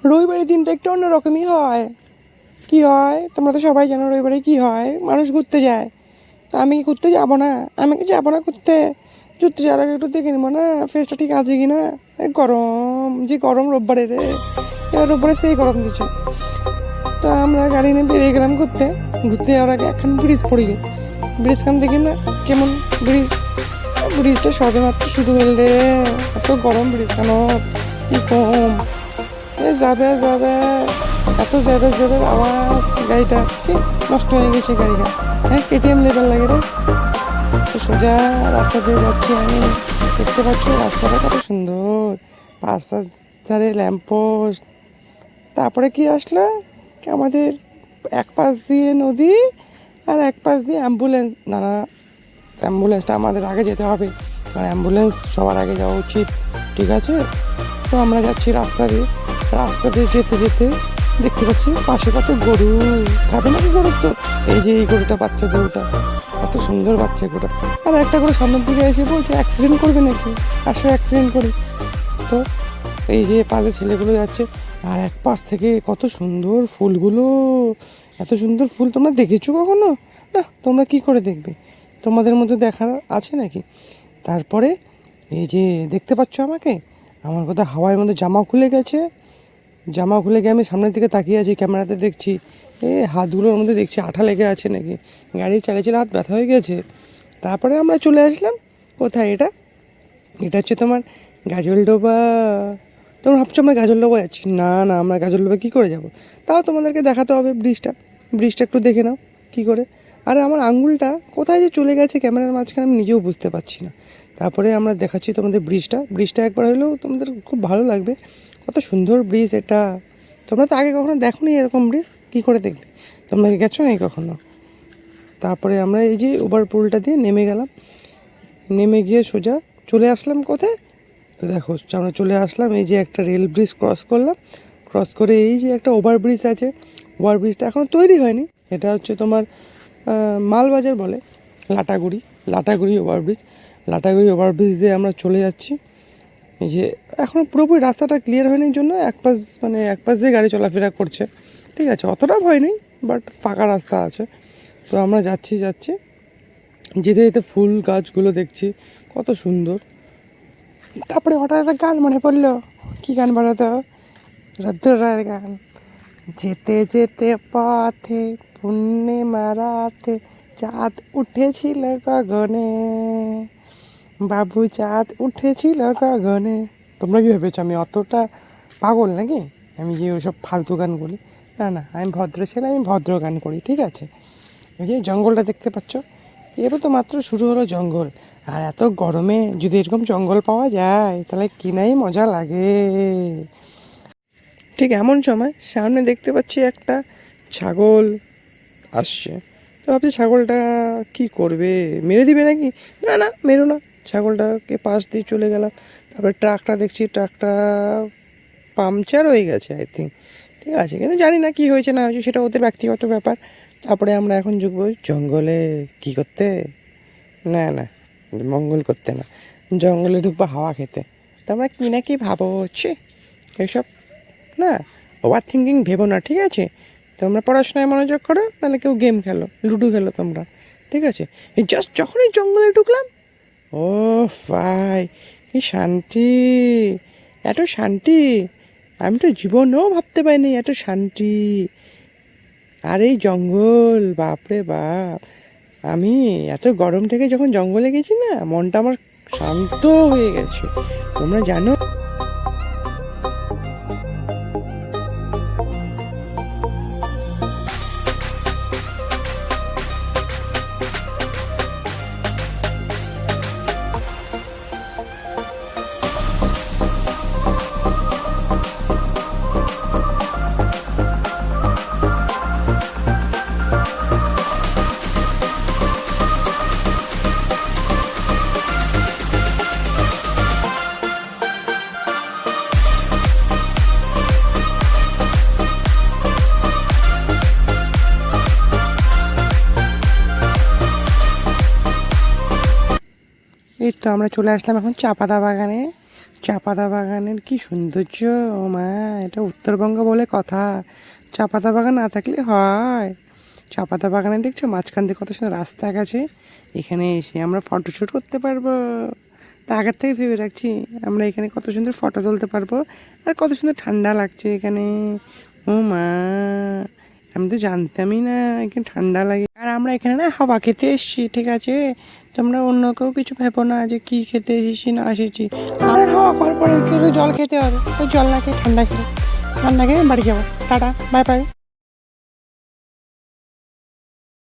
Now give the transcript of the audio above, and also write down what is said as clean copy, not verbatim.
রবিবারের দিনটা একটু অন্যরকমই হয়। কি হয় তোমরা তো সবাই জানো, রবিবারে কি হয়, মানুষ ঘুরতে যায়। তো আমি কি ঘুরতে যাবো না? আমি কি যাবো না ঘুরতে? ঘুরতে যাওয়ার আগে একটু দেখে নেবো না ফেসটা ঠিক আছে কি না। এই গরম, যে গরম রোববারে রে, এবার রোববারে সেই গরম দিচ্ছে। তো আমরা গাড়ি নিয়ে বেরিয়ে গেলাম ঘুরতে। ঘুরতে যাওয়ার আগে এখন ব্রিজ পড়ি, ব্রিজখান দেখি না কেমন ব্রিজ। ব্রিজটা সবে মাত্র শুরু হলে, এত গরম ব্রিজ কেন কি কম। এ যাবে যাবে, এত যাবে যাবে আওয়াজ, গাড়িটা নষ্ট হয়ে গেছে গাড়িটা। হ্যাঁ, কেটিএম লেভেল লাগে রে। তো সোজা রাস্তা দিয়ে যাচ্ছি আমি, দেখতে পাচ্ছ রাস্তাটা কত সুন্দর, রাস্তার ধারে ল্যাম্পপোস্ট। তারপরে কি আসলো, আমাদের এক পাশ দিয়ে নদী আর এক পাশ দিয়ে অ্যাম্বুলেন্স। না না, অ্যাম্বুলেন্সটা আমাদের আগে যেতে হবে, কারণ অ্যাম্বুলেন্স সবার আগে যাওয়া উচিত, ঠিক আছে? তো আমরা যাচ্ছি রাস্তা দিয়ে, রাস্তা দিয়ে যেতে যেতে দেখতে পাচ্ছি পাশে কত গরু। খাবে নাকি গরুর তো? এই যে এই গরুটা, বাচ্চা গরুটা, কত সুন্দর বাচ্চা গরু। আর একটা করে সামনের দিকে এসে বলছে অ্যাক্সিডেন্ট করবে নাকি, আসো অ্যাক্সিডেন্ট করি। তো এই যে পাশে ছেলেগুলো যাচ্ছে, আর এক পাশ থেকে কত সুন্দর ফুলগুলো, এত সুন্দর ফুল তোমরা দেখেছো কখনো? না, তোমরা কি করে দেখবে, তোমাদের মধ্যে দেখার আছে নাকি? তারপরে এই যে দেখতে পাচ্ছ আমাকে, আমার কথা হাওয়ার মধ্যে জামা খুলে গেছে, জামা খুলে গিয়ে আমি সামনের দিকে তাকিয়ে আছি, ক্যামেরাতে দেখছি হাতগুলোর মধ্যে দেখছি আঠা লেগে আছে নাকি, গাড়ি চালিয়েছিল হাত ব্যথা হয়ে গেছে। তারপরে আমরা চলে আসলাম কোথায়, এটা এটা হচ্ছে তোমার গাজলডোবা। তোমরা ভাবছো আমরা গাজলডোবা যাচ্ছি? না না, আমরা গাজলডোবা কী করে যাব? তাও তোমাদেরকে দেখাতে হবে ব্রিজটা, ব্রিজটা একটু দেখে নাও কী করে। আরে আমার আঙুলটা কোথায় যে চলে গেছে ক্যামেরার মাঝখানে, আমি নিজেও বুঝতে পারছি না। তারপরে আমরা দেখাচ্ছি তোমাদের ব্রিজটা, ব্রিজটা একবার হলেও তোমাদের খুব ভালো লাগবে, কত সুন্দর ব্রিজ এটা। তোমরা তো আগে কখনো দেখো নি এরকম ব্রিজ, কী করে দেখবে? তোমরা কি গেছো নাকি কখনো? তারপরে আমরা এই যে ওভারপুলটা দিয়ে নেমে গেলাম, নেমে গিয়ে সোজা চলে আসলাম কোথায়, তো দেখো আমরা চলে আসলাম এই যে একটা রেল ব্রিজ ক্রস করলাম, ক্রস করে এই যে একটা ওভারব্রিজ আছে, ওভারব্রিজটা এখনও তৈরি হয়নি। এটা হচ্ছে তোমার মালবাজার বলে, লাটাগুড়ি, লাটাগুড়ি ওভারব্রিজ। লাটাগুড়ি ওভারব্রিজ দিয়ে আমরা চলে যাচ্ছি। এই যে এখনও পুরোপুরি রাস্তাটা ক্লিয়ার হয়নি জন্য এক পাশ দিয়ে গাড়ি চলাফেরা করছে, ঠিক আছে, অতটা ভয় নেই, বাট ফাঁকা রাস্তা আছে। তো আমরা যাচ্ছি যেতে যেতে ফুল গাছগুলো দেখছি কত সুন্দর। তারপরে হঠাৎ একটা গান মনে পড়লো, কী গান বানাতো, রদ্দুর রায়ের গান। যেতে যেতে পথে পূর্ণিমা রাতে চাঁদ উঠেছিল গগনে, বাবু চাঁদ উঠেছিল গগনে। তোমরা কি ভেবেছো আমি অতটা পাগল নাকি, আমি যে ওসব ফালতু গান করি? না না, আমি ভদ্র ছেলে, আমি ভদ্র গান করি, ঠিক আছে? এই যে জঙ্গলটা দেখতে পাচ্ছ, এবার তো মাত্র শুরু হলো জঙ্গল, আর এত গরমে যদি এরকম জঙ্গল পাওয়া যায় তাহলে কি নাই মজা লাগে। ঠিক এমন সময় সামনে দেখতে পাচ্ছি একটা ছাগল আসছে। তো ভাবছি ছাগলটা কি করবে, মেরে দিবে নাকি? না না, মেরো না, ছাগলটাকে পাশ দিয়ে চলে গেলাম। তারপরে ট্রাকটা দেখছি, ট্রাকটা পাংচার হয়ে গেছে আই থিঙ্ক, ঠিক আছে, কিন্তু জানি না কী হয়েছে না হয়েছে, সেটা ওদের ব্যক্তিগত ব্যাপার। তারপরে আমরা এখন ঢুকবো জঙ্গলে, কি করতে? না না, মঙ্গল করতে না, জঙ্গলে ঢুকবো হাওয়া খেতে। তোমরা কী না কি ভাবো হচ্ছে এসব, না ওভার থিঙ্কিং ভেবো না, ঠিক আছে? তোমরা পড়াশোনায় মনোযোগ করো, নাহলে কেউ গেম খেলো, লুডো খেলো তোমরা, ঠিক আছে? এই জাস্ট যখনই জঙ্গলে ঢুকলাম, ও ভাই কি শান্তি, এত শান্তি আমি তো জীবনেও ভাবতে পারিনি, এত শান্তি। আর এই জঙ্গল, বাপরে বাপ, আমি এত গরম থেকে যখন জঙ্গলে গেছি না, মনটা আমার শান্ত হয়ে গেছে, তোমরা জানো। এই তো আমরা চলে আসলাম এখন চা পাতা বাগানে। চা পাতা বাগানের কি সৌন্দর্য! ও মা, এটা উত্তরবঙ্গ বলে কথা। চা পাতা বাগান না থাকলে হয়? চা পাতা বাগানে দেখছো মাঝখান দিয়ে কত সুন্দর রাস্তা গেছে, এখানে এসে আমরা ফটোশ্যুট করতে পারবো। তা আগের থেকে ভেবে রাখছি আমরা এখানে কত সুন্দর ফটো তুলতে পারবো, আর কত সুন্দর ঠান্ডা লাগছে এখানে। ও মা, আমি তো জানতামই না এখানে ঠান্ডা লাগে। আর আমরা এখানে না হাওয়া খেতে এসেছি, ঠিক আছে? তোমরা অন্য কেউ কিছু ভেবো না যে কি খেতে এসেছি না এসেছি। আর হাওয়া খাওয়ার পরে একটু জল খেতে হবে, ওই জল না খেয়ে ঠান্ডা খেয়ে বাড়ি যাবো। Tata, bye bye.